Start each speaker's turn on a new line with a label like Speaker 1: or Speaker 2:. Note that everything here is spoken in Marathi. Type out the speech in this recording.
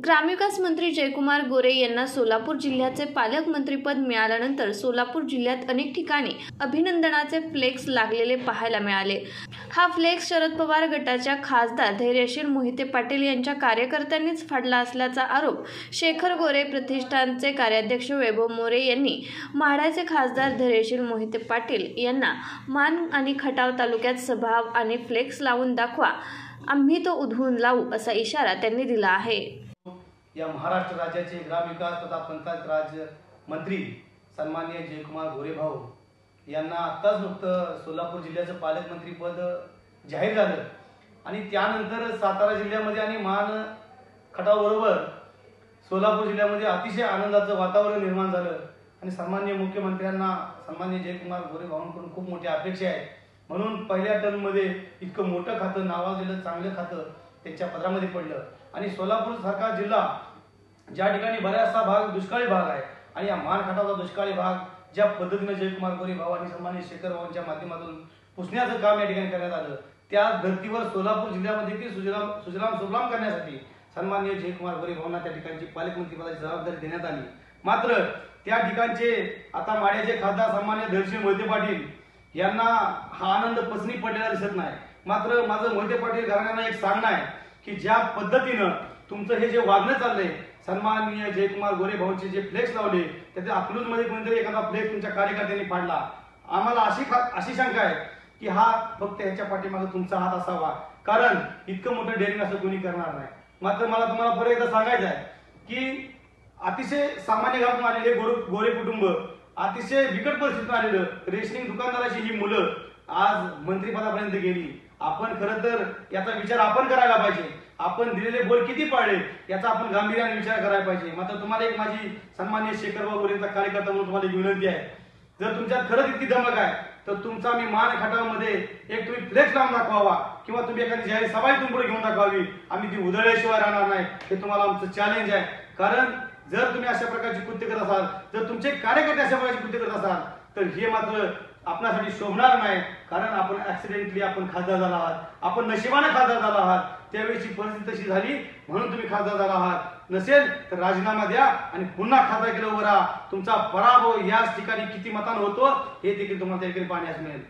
Speaker 1: ग्रामविकास मंत्री जयकुमार गोरे यांना सोलापूर जिल्ह्याचे पालकमंत्रीपद मिळाल्यानंतर सोलापूर जिल्ह्यात अनेक ठिकाणी अभिनंदनाचे फ्लेक्स लागलेले पाहायला मिळाले। हा फ्लेक्स शरद पवार गटाच्या खासदार धैर्यशील मोहिते पाटील यांच्या कार्यकर्त्यांनीच फाडला असल्याचा आरोप शेखर गोरे प्रतिष्ठानचे कार्याध्यक्ष वैभव मोरे यांनी माढ्याचे खासदार धैर्यशील मोहिते पाटील यांना मान आणि खटाव तालुक्यात सभा आणि फ्लेक्स लावून दाखवा, आम्ही तो उधळून लावू असा इशारा त्यांनी दिला आहे।
Speaker 2: या महाराष्ट्र राज्याचे ग्रामविकास तथा पंचायत राज मंत्री सन्माननीय जयकुमार गोरे भाऊ यांना आत्ताच नुकतं सोलापूर जिल्ह्याचं पालकमंत्री पद जाहीर झालं आणि त्यानंतर सातारा जिल्ह्यामध्ये आणि मान खटावबरोबर सोलापूर जिल्ह्यामध्ये अतिशय आनंदाचं वातावरण निर्माण झालं आणि सन्माननीय मुख्यमंत्र्यांना सन्माननीय जयकुमार गोरे भाऊंकडून खूप मोठी अपेक्षा आहे। म्हणून पहिल्या टर्ममध्ये इतकं मोठं खातं नावाजलेलं चांगलं खातं त्यांच्या पदरामध्ये पडलं आणि सोलापूर सारखा जिल्हा ज्या ठिकाणी बराचसा भाग दुष्काळी भाग आहे आणि या मान खटावचा दुष्काळी भाग ज्या पद्धतीने जयकुमार गोरे भाऊ आणि सन्माननीय शेखर भाऊंच्या माध्यमातून पुसण्याचं काम या ठिकाणी करण्यात आलं, त्या धर्तीवर सोलापूर जिल्ह्यामध्ये की सुजलाम सुफलाम करण्यासाठी सन्माननीय जयकुमार गोरे भाऊंना त्या ठिकाणची पालकमंत्री पदाची जबाबदारी देण्यात आली। मात्र त्या ठिकाणचे आता माढ्याचे खासदार सन्माननीय धैर्यशील मोहिते पाटील यांना हा आनंद पसनी पडलेला दिसत नाही। मात्र माझं मोहिते पाटील घराण्यांना एक सांगणं आहे की ज्या पद्धतीनं तुमचं हे जे वागणं चाललंय, सन्माननीय जयकुमार गोरे भाऊंचे जे फ्लेक्स लावले त्याचे अकलूजमध्ये कोणतरी एखादा फ्लेक्स तुमच्या कार्यकर्त्यांनी पाडला, आम्हाला अशी शंका आहे की हा फक्त ह्याच्या पाठीमागे तुमचा हात असावा, कारण इतकं मोठं डेअरिंग असं कोणी करणार नाही। मात्र मला तुम्हाला परत एकदा सांगायचं आहे की अतिशय सामान्य घरातून आलेले गोरे कुटुंब, अतिशय बिकट परिस्थितीतून आलेलं रेशनिंग दुकानदाराची ही मुलं आज मंत्रिपदापर्यंत गेली। आपण खरं तर याचा विचार आपण करायला पाहिजे, आपण दिलेले बोल किती पाळले याचा आपण गांभीर्याने विचार करायला पाहिजे। मात्र तुम्हाला एक माझी सन्माननीय शेखरभाऊ गोरेंचा कार्यकर्ता म्हणून तुम्हाला एक विनंती आहे, जर तुमच्यात खरंच इतकी धमक आहे तर तुमचा मी मान खटावमध्ये एक तुम्ही फ्लेक्स लावून दाखवावा किंवा तुम्ही एखादी जाहीर सभा इथून पुढे घेऊन दाखवावी, आम्ही ती उधळल्याशिवाय राहणार नाही, हे तुम्हाला आमचं चॅलेंज आहे। कारण जर तुम्ही अशा प्रकारची कृत्य करत असाल, जर तुमचे कार्यकर्ते अशा प्रकारची कृत्य करत असाल तर हे मात्र आपल्यासाठी शोभणार नाही। कारण आपण ऍक्सिडेंटली आपण खासदार झाला आहात, आपण नशिबाने खासदार झाला आहात, त्यावेळेची परिस्थिती तशी झाली म्हणून तुम्ही खासदार झाला आहात। नसेल तर राजीनामा द्या आणि पुन्हा खासदार केलं उभं राहा, तुमचा पराभव याच ठिकाणी किती मतांनी होतो हे देखील तुम्हाला त्या ठिकाणी पाहण्यास मिळेल।